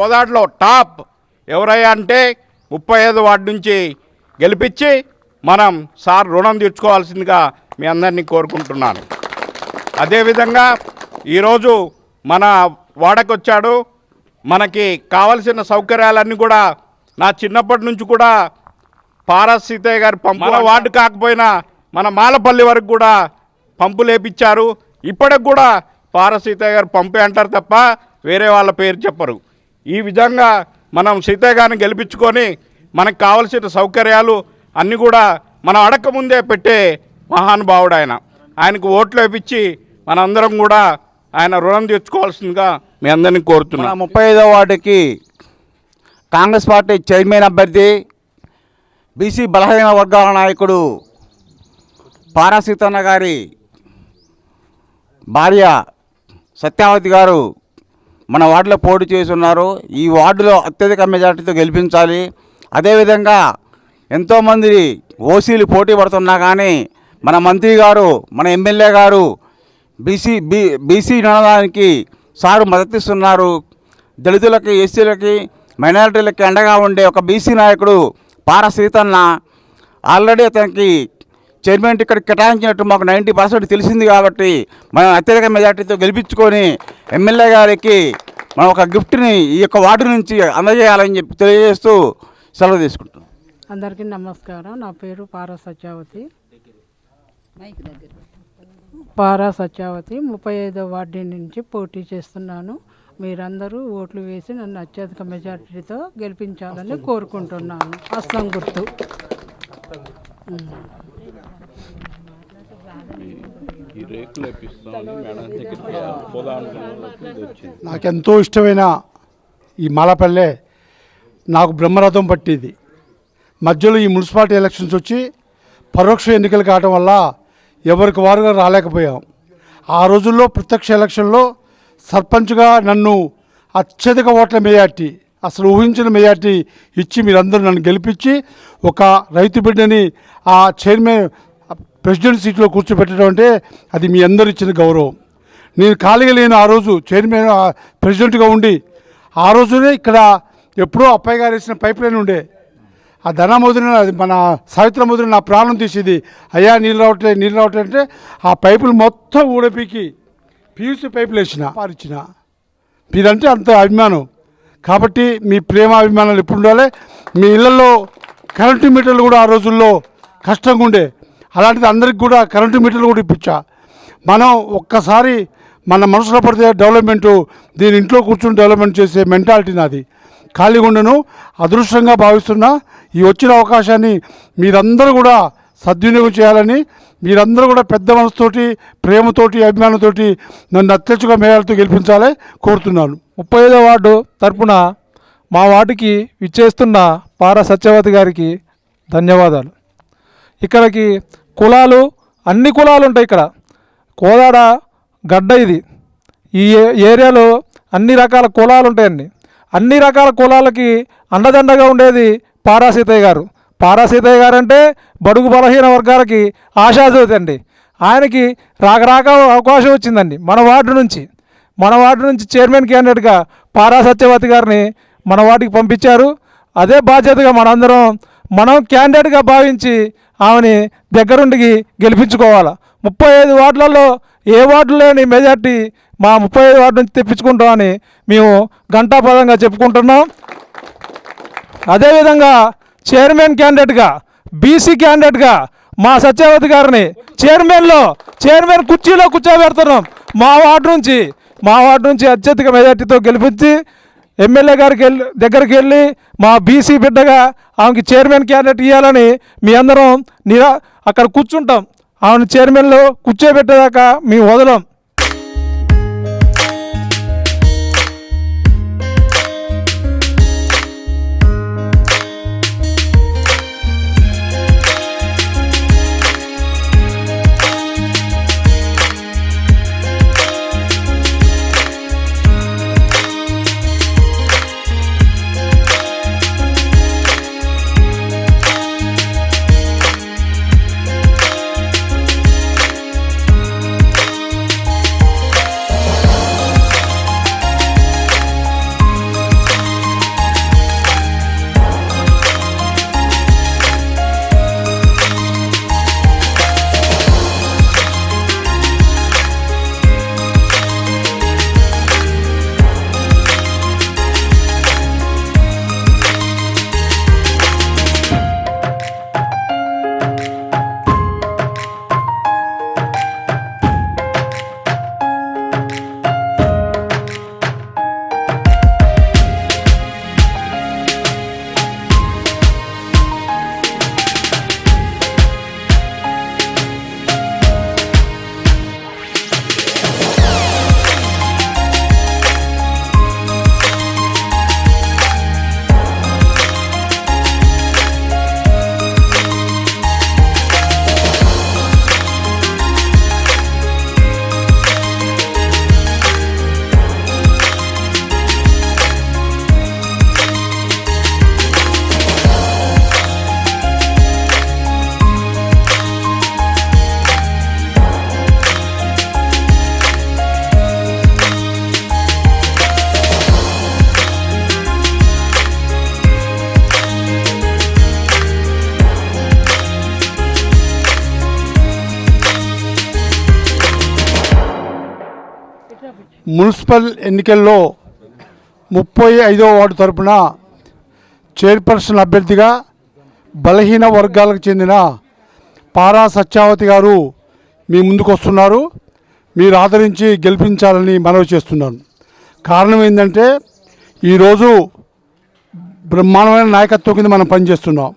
కోదాడలో top ఎవరయ్యా అంటే 35 ward నుంచి గెలిపించి మనం సార్ రుణం తీర్చుకోవాల్సిందిగా మీ అందరినీ కోరుకుంటున్నాను. అదేవిధంగా ఈరోజు మన వాడకు వచ్చాడు. మనకి కావలసిన సౌకర్యాలన్నీ కూడా నా చిన్నప్పటి నుంచి కూడా పారస్ సీతయ్య గారి పంపు, మన వార్డు కాకపోయినా మన మాలపల్లి వరకు కూడా పంపు లేపించారు. ఇప్పటికి కూడా పారస్ సీతయ్య గారు పంపే అంటారు తప్ప వేరే వాళ్ళ పేరు చెప్పరు. ఈ విధంగా మనం సీతయ్య గారిని గెలిపించుకొని మనకు కావలసిన సౌకర్యాలు అన్నీ కూడా మనం అడగకముందే పెట్టే మహానుభావుడు ఆయనకు ఓట్లు వేయించి మనందరం కూడా ఆయన రుణం తీర్చుకోవాల్సిందిగా మీ అందరినీ కోరుతున్నాం. 35వ వార్డుకి కాంగ్రెస్ పార్టీ చైర్మన్ అభ్యర్థి బీసీ బలహీన వర్గాల నాయకుడు పారస్ సీతన్న గారి భార్య సత్యావతి గారు మన వార్డులో పోటీ చేస్తున్నారు. ఈ వార్డులో అత్యధిక మెజార్టీతో గెలిపించాలి. అదేవిధంగా ఎంతోమంది ఓసీలు పోటీ పడుతున్నా కానీ మన మంత్రి గారు, మన ఎమ్మెల్యే గారు బీసీ నినాదానికి సారు మద్దతిస్తున్నారు. దళితులకి, ఎస్సీలకి, మైనారిటీలకి అండగా ఉండే ఒక బీసీ నాయకుడు పారస్ సీతన్న. ఆల్రెడీ అతనికి చైర్మన్ టికెట్ కేటాయించినట్టు మాకు 90% తెలిసింది కాబట్టి మనం అత్యధిక మెజార్టీతో గెలిపించుకొని ఎమ్మెల్యే గారికి మనం ఒక గిఫ్ట్ని ఈ యొక్క వార్డు నుంచి అందజేయాలని చెప్పి తెలియజేస్తూ సెలవు తీసుకుంటాం. అందరికీ నమస్కారం. నా పేరు పారస్ సత్యావతి. 35వ వార్డు నుంచి పోటీ చేస్తున్నాను. మీరందరూ ఓట్లు వేసి నన్ను అత్యధిక మెజార్టీతో గెలిపించాలని కోరుకుంటున్నాను. అస్లం గుర్తు. నాకెంతో ఇష్టమైన ఈ మాలపల్లె నాకు బ్రహ్మరథం పట్టింది. మధ్యలో ఈ మున్సిపాలిటీ ఎలక్షన్స్ వచ్చి పరోక్ష ఎన్నికలు కావడం వల్ల ఎవరికి వారుగా రాలేకపోయాం. ఆ రోజుల్లో ప్రత్యక్ష ఎలక్షన్లో సర్పంచ్గా నన్ను అత్యధిక ఓట్ల మెజార్టీ, అసలు ఊహించిన మెజార్టీ ఇచ్చి మీరందరూ నన్ను గెలిపించి ఒక రైతు బిడ్డని ఆ చైర్మన్ ప్రెసిడెంట్ సీట్లో కూర్చోబెట్టడం అంటే అది మీ అందరూ ఇచ్చిన గౌరవం. నేను ఖాళీగా లేను. ఆ రోజు చైర్మన్ ప్రెసిడెంట్గా ఉండి ఆ రోజునే ఇక్కడ ఎప్పుడో అప్పయ్య గారు వేసిన పైప్ లైన్ ఉండే. ఆ ధనమోదిన, అది మన సావిత్రమోదిన నా ప్రాణం తీసేది. అయ్యా నీళ్ళు రావట్లే అంటే ఆ పైపులు మొత్తం ఊడపీకి పీయూసీ పైపులు వేసిన పారిచ్చిన. మీరంటే అంత అభిమానం కాబట్టి మీ ప్రేమ అభిమానాలు ఎప్పుడు ఉండాలి. మీ ఇళ్లలో కరెంటు మీటర్లు కూడా ఆ రోజుల్లో కష్టంగా ఉండే. అలాంటిది అందరికి కూడా కరెంటు మీటర్లు కూడా ఇప్పించా. మనం ఒక్కసారి మన మనసులో పడితే డెవలప్మెంటు, దీని ఇంట్లో కూర్చొని డెవలప్మెంట్ చేసే మెంటాలిటీ నాది. ఖాళీగా ఉండను. అదృష్టంగా భావిస్తున్నా. ఈ వచ్చిన అవకాశాన్ని మీరందరూ కూడా సద్వినియోగం చేయాలని, మీరందరూ కూడా పెద్ద మనసుతోటి, ప్రేమతోటి, అభిమానంతోటి నన్ను అత్యధిక మేళతో గెలిపించాలని కోరుతున్నాను. 35వ వార్డు తరపున మా వార్డుకి విచ్చేస్తున్న పారస్ సత్యవతి గారికి ధన్యవాదాలు. ఇక్కడికి కులాలు, అన్ని కులాలు ఉంటాయి. ఇక్కడ కోదాడ గడ్డ ఇది. ఈ ఏరియాలో అన్ని రకాల కులాలు ఉంటాయండి. అన్ని రకాల కులాలకి అండదండగా ఉండేది పారస్ సీతయ్య గారు. పారస్ సీతయ్య గారు అంటే బడుగు బలహీన వర్గాలకి ఆశాజ్యోతి అండి. ఆయనకి రాక అవకాశం వచ్చిందండి మన వార్డు నుంచి చైర్మన్ క్యాండిడేట్గా పారస్ సత్యవతి గారిని మన వార్డుకి పంపించారు. అదే బాధ్యతగా మనం క్యాండిడేట్గా భావించి ఆమెని దగ్గరుండి గెలిపించుకోవాలి. 35 వార్డులలో ఏ వార్డు లేని మెజార్టీ మా 35 వార్డు నుంచి తెప్పించుకుంటామని మేము ఘంటాపదంగా చెప్పుకుంటున్నాం. అదేవిధంగా చైర్మన్ క్యాండిడేట్గా, బీసీ క్యాండిడేట్గా మా సత్యావతి గారిని చైర్మన్ కుర్చీలో కూర్చోబెడుతున్నాం. మా వార్డు నుంచి అత్యధిక మెజార్టీతో గెలిపించి ఎమ్మెల్యే గారికి దగ్గరికి వెళ్ళి మా బీసీ బిడ్డగా ఆమెకి చైర్మన్ క్యాండిడేట్ ఇవ్వాలని మీ అందరం అక్కడ కూర్చుంటాం. ఆమెను చైర్మన్లో కూర్చోబెట్టేదాకా మేము వదలం. మున్సిపల్ ఎన్నికల్లో 35వ వార్డు తరపున చైర్పర్సన్ అభ్యర్థిగా బలహీన వర్గాలకు చెందిన పారా సత్యావతి గారు మీ ముందుకు వస్తున్నారు. మీరు ఆదరించి గెలిపించాలని మనవి చేస్తున్నాను. కారణం ఏంటంటే ఈరోజు బ్రహ్మాండమైన నాయకత్వం కింద మనం పనిచేస్తున్నాం.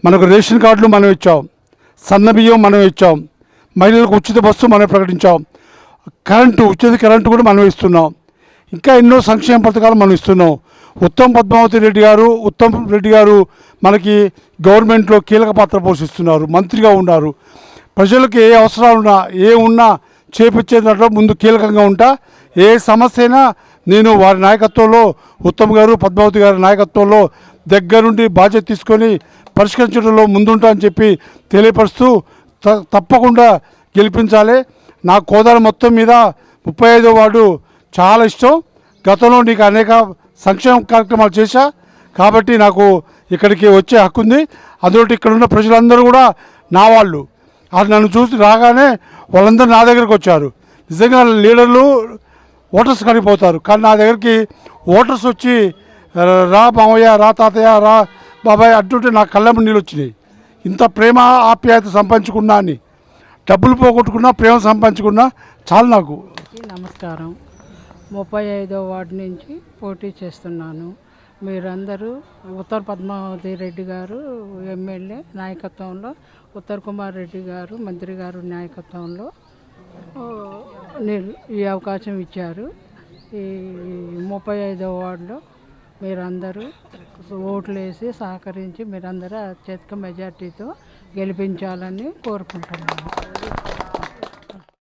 మనకు రేషన్ కార్డులు మనం ఇచ్చాం, సన్నబియ్యం మనం ఇచ్చాం, మహిళలకు ఉచిత బస్సు మనం ప్రకటించాం, ఉచిత కరెంటు కూడా మనం ఇస్తున్నాం. ఇంకా ఎన్నో సంక్షేమ పథకాలు మనం ఇస్తున్నాం. ఉత్తమ్ రెడ్డి గారు మనకి గవర్నమెంట్లో కీలక పాత్ర పోషిస్తున్నారు, మంత్రిగా ఉన్నారు. ప్రజలకు ఏ అవసరాలున్నా ఉన్నా చేపించే దాంట్లో ముందు కీలకంగా ఉంటా. ఏ సమస్య అయినా నేను వారి నాయకత్వంలో, ఉత్తమ్ గారు పద్మావతి గారి నాయకత్వంలో దగ్గరుండి బాధ్యత తీసుకొని పరిష్కరించడంలో ముందుంటా అని చెప్పి తెలియపరుస్తూ తప్పకుండా గెలిపించాలి. నా కోదాడ మొత్తం మీద 35వ వార్డు చాలా ఇష్టం. గతంలో నీకు అనేక సంక్షేమ కార్యక్రమాలు చేశా కాబట్టి నాకు ఇక్కడికి వచ్చే హక్కు ఉంది. అందులో ఇక్కడ ఉన్న ప్రజలందరూ కూడా నా వాళ్ళు. అది నన్ను చూసి రాగానే వాళ్ళందరూ నా దగ్గరికి వచ్చారు. నిజంగా లీడర్లు ఓటర్స్ కనిపోతారు, కానీ నా దగ్గరికి ఓటర్స్ వచ్చి రా మామయ్య, రా తాతయ్య, రా బాబాయ్ అంటుంటే నా కళ్ళమ్మ నీళ్ళు వచ్చినాయి. ఇంత ప్రేమ ఆప్యాయత సంపాదించుకున్నా అని, డబ్బులు పోగొట్టుకున్నా ప్రేమ సంపాదించుకున్నా చాలు నాకు. నమస్కారం. 35వ వార్డు నుంచి పోటీ చేస్తున్నాను. మీరందరూ ఉత్తర్ పద్మావతి రెడ్డి గారు ఎమ్మెల్యే నాయకత్వంలో, ఉత్తర్ కుమార్ రెడ్డి గారు మంత్రి గారు నాయకత్వంలో ఈ అవకాశం ఇచ్చారు. ఈ 35వ వార్డులో మీరందరూ ఓట్లు వేసి సహకరించి మీరందరూ అత్యధిక మెజార్టీతో గెలిపించాలని కోరుకుంటున్నాను.